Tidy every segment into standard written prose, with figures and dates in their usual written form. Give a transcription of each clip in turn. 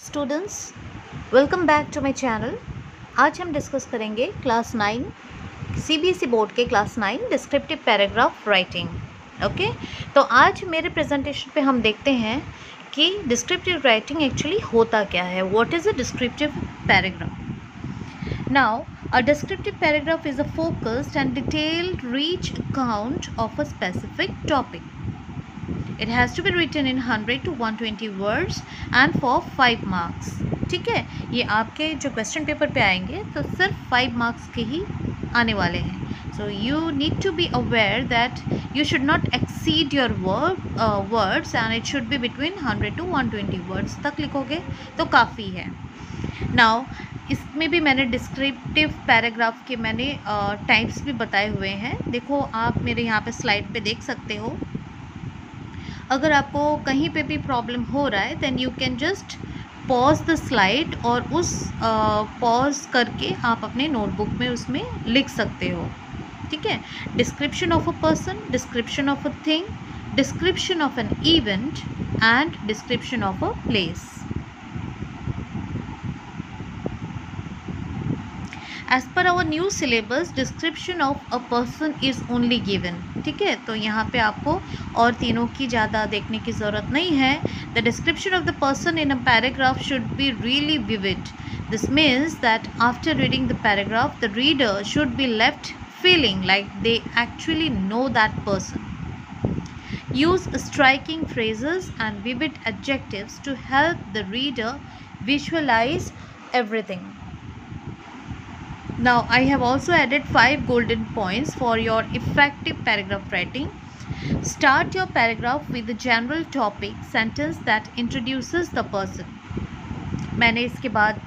Students, welcome back to my channel. आज हम discuss करेंगे क्लास 9 सीबीएसई बोर्ड के class 9 descriptive paragraph writing. Okay, तो आज मेरे प्रेजेंटेशन पे हम देखते हैं कि डिस्क्रिप्टिव राइटिंग एक्चुअली होता क्या है। What is a descriptive paragraph? Now a descriptive paragraph is a focused and detailed reach account of a specific topic. It has to be written in 100 to 120 words and for 5 marks. ठीक है, ये आपके जो question paper पे आएंगे तो सिर्फ 5 marks के ही आने वाले हैं. So you need to be aware that you should not exceed your words and it should be between 100 to 120 words तक लिखोगे तो काफ़ी है. नाउ इसमें भी मैंने डिस्क्रिप्टिव पैराग्राफ के मैंने टाइप्स भी बताए हुए हैं. देखो, आप मेरे यहाँ पे स्लाइड पे देख सकते हो. अगर आपको कहीं पे भी प्रॉब्लम हो रहा है then you can just pause the slide और उस पॉज करके आप अपने नोटबुक में उसमें लिख सकते हो. ठीक है, description of a person, description of a thing, description of an event and description of a place. As per our new syllabus, description of a person is only given. ठीक है, तो यहाँ पे आपको और तीनों की ज़्यादा देखने की ज़रूरत नहीं है. The description of the person in a paragraph should be really vivid. This means that after reading the paragraph, the reader should be left feeling like they actually know that person. Use striking phrases and vivid adjectives to help the reader visualize everything. Now I have also added 5 golden points for your effective paragraph writing. Start your paragraph with the general topic sentence that introduces the person. मैंने इसके बाद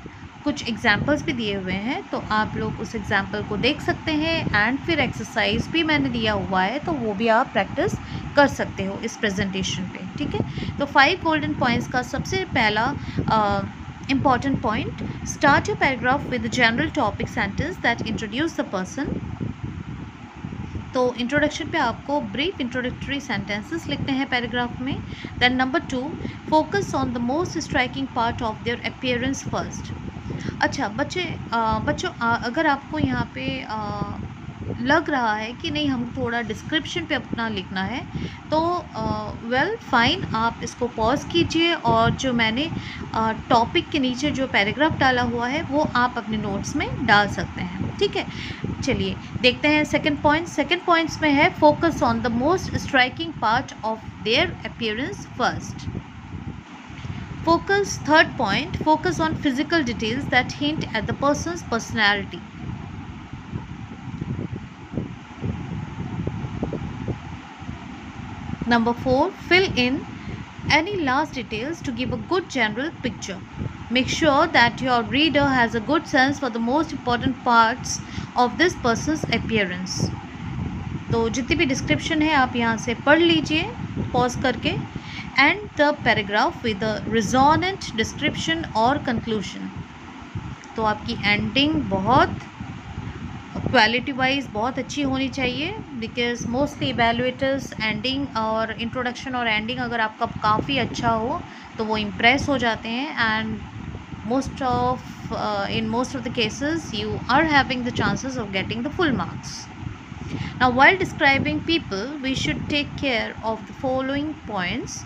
कुछ examples भी दिए हुए हैं, तो आप लोग उस एग्जाम्पल को देख सकते हैं. एंड फिर एक्सरसाइज भी मैंने दिया हुआ है, तो वो भी आप प्रैक्टिस कर सकते हो इस प्रेजेंटेशन पे. ठीक है, तो 5 गोल्डन पॉइंट्स का सबसे पहला important point: start your paragraph with the general topic sentence that introduce the person. तो इंट्रोडक्शन पे आपको ब्रीफ इंट्रोडक्टरी सेंटेंसेस लिखते हैं पैराग्राफ में. Then number 2, focus on the most striking part of their appearance first. अच्छा बच्चों, अगर आपको यहाँ पे लग रहा है कि नहीं हम थोड़ा डिस्क्रिप्शन पे अपना लिखना है, तो वेल फाइन, आप इसको पॉज कीजिए और जो मैंने टॉपिक के नीचे जो पैराग्राफ डाला हुआ है वो आप अपने नोट्स में डाल सकते हैं. ठीक है, चलिए देखते हैं सेकंड पॉइंट. सेकंड पॉइंट्स में है focus on the most striking part of their appearance first. Focus, third point, focus on physical details that hint at the persons personality. Number 4, fill in any last details to give a good general picture. Make sure that your reader has a good sense for the most important parts of this person's appearance. तो जितनी भी description है आप यहाँ से पढ़ लीजिए pause करके. And the paragraph with a resonant description और कंक्लूशन. तो आपकी एंडिंग बहुत क्वालिटी वाइज बहुत अच्छी होनी चाहिए, बिकॉज मोस्टली इवैल्यूएटर्स एंडिंग और इंट्रोडक्शन और एंडिंग अगर आपका काफ़ी अच्छा हो तो वो इम्प्रेस हो जाते हैं. And in most of the cases you are having the chances of getting the full marks. Now while describing people we should take care of the following points.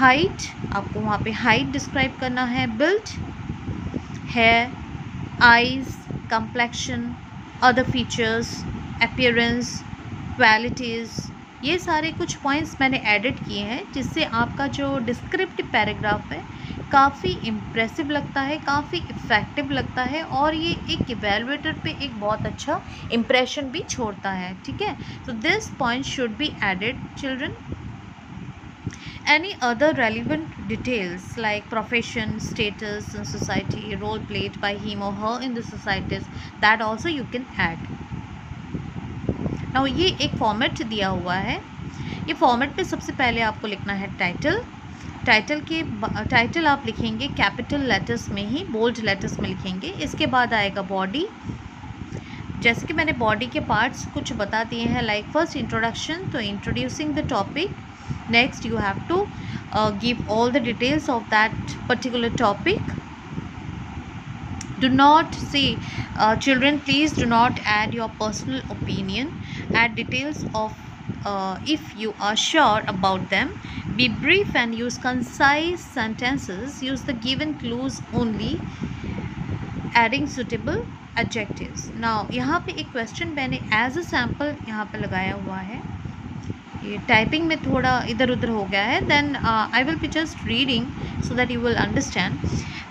Height, आपको वहाँ पे height describe करना है. build, hair, eyes, complexion, other features, appearance, qualities, ये सारे कुछ points मैंने edit किए हैं जिससे आपका जो डिस्क्रिप्टिव पैराग्राफ है काफ़ी इम्प्रेसिव लगता है, काफ़ी इफ़ेक्टिव लगता है और ये एक इवैल्यूएटर पे एक बहुत अच्छा इम्प्रेशन भी छोड़ता है. ठीक है, तो this point should be added children. Any other relevant details like profession, status in society, role played by him or her in the societies, that also you can add. Now ये एक format दिया हुआ है. ये format पे सबसे पहले आपको लिखना है टाइटल. टाइटल आप लिखेंगे कैपिटल लेटर्स में ही, बोल्ड लेटर्स में लिखेंगे. इसके बाद आएगा बॉडी. जैसे कि मैंने बॉडी के पार्ट्स कुछ बता दिए हैं, लाइक फर्स्ट इंट्रोडक्शन, तो introducing the topic. Next, you have to give all the details of that particular topic. Do not see, children, please do not add your personal opinion. Add details of if you are sure about them. Be brief and use concise sentences. Use the given clues only, adding suitable adjectives. Now यहाँ पे एक question मैंने as a sample यहाँ पे लगाया हुआ है. ये टाइपिंग में थोड़ा इधर उधर हो गया है. Then I will be just reading so that you will understand.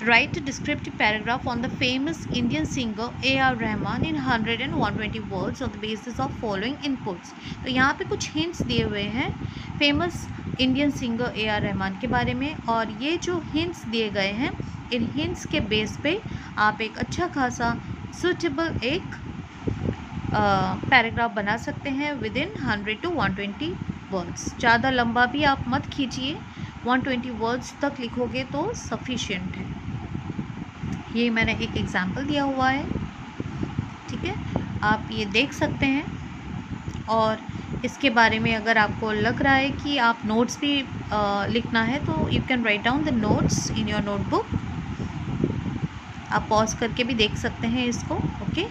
Write a descriptive paragraph on the famous Indian singer A.R. Rahman in 100 and 120 words on the basis of following inputs. तो यहाँ पे कुछ hints दिए हुए हैं famous Indian singer A.R. Rahman के बारे में, और ये जो hints दिए गए हैं, इन hints के बेस पे आप एक अच्छा खासा सुटेबल एक पैराग्राफ बना सकते हैं विद इन 100 to 120 वर्ड्स. ज़्यादा लंबा भी आप मत खींचिए, 120 वर्ड्स तक लिखोगे तो सफिशिएंट है. ये मैंने एक एग्जांपल दिया हुआ है, ठीक है, आप ये देख सकते हैं. और इसके बारे में अगर आपको लग रहा है कि आप नोट्स भी लिखना है तो you can write down the notes in your notebook. आप पॉज करके भी देख सकते हैं इसको. ओके,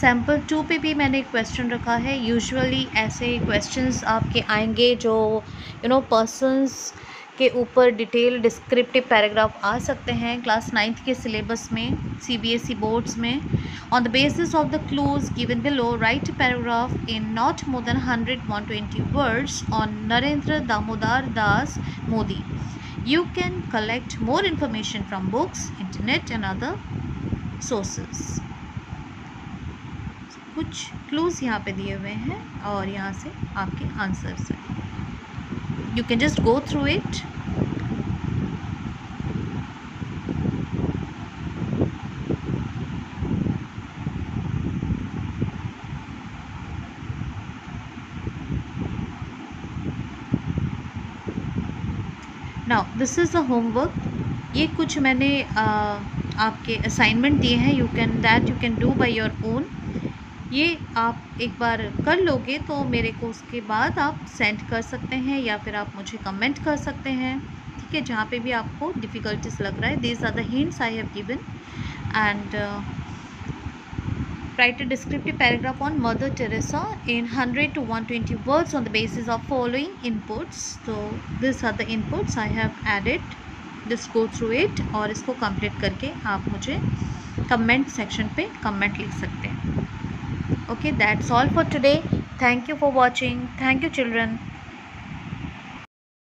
सैम्पल 2 पे भी मैंने एक क्वेश्चन रखा है. यूजुअली ऐसे क्वेश्चंस आपके आएंगे जो पर्सन्स के ऊपर डिटेल डिस्क्रिप्टिव पैराग्राफ आ सकते हैं क्लास 9th के सिलेबस में, CBSE बोर्ड्स में. On the basis of the clues given below, right paragraph in not more than 100-120 words on Narendra Damodar Das Modi. You can collect more information from books, internet and other sources. कुछ clues यहाँ पे दिए हुए हैं और यहाँ से आपके आंसर्स हैं. You can just go through it. Now this is a homework. ये कुछ मैंने आपके असाइनमेंट दिए हैं. You can do by your own. ये आप एक बार कर लोगे तो मेरे को उसके बाद आप सेंड कर सकते हैं या फिर आप मुझे कमेंट कर सकते हैं, ठीक है, जहाँ पे भी आपको डिफ़िकल्टीज लग रहा है. These are the hints I have given. And write a descriptive paragraph on Mother Teresa in 100 to 120 words on the basis of following inputs. तो this are the inputs I have added. Just go through it और इसको complete करके आप मुझे comment section पे comment लिख सकते हैं. Okay, that's all for today. Thank you for watching. Thank you, children.